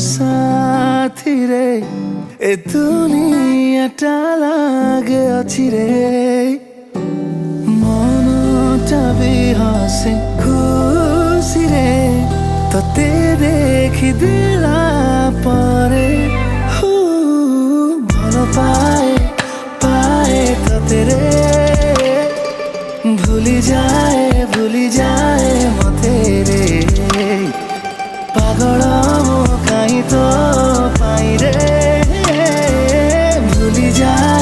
साथी रे ए दुनियाटा लागे अछि रे मनटा भी हसे खुशी रे तते देखि दिला परे भल पाए पाए तते रे भूली जाए मते रे पागल मो काई तो पाई रे भूली जाए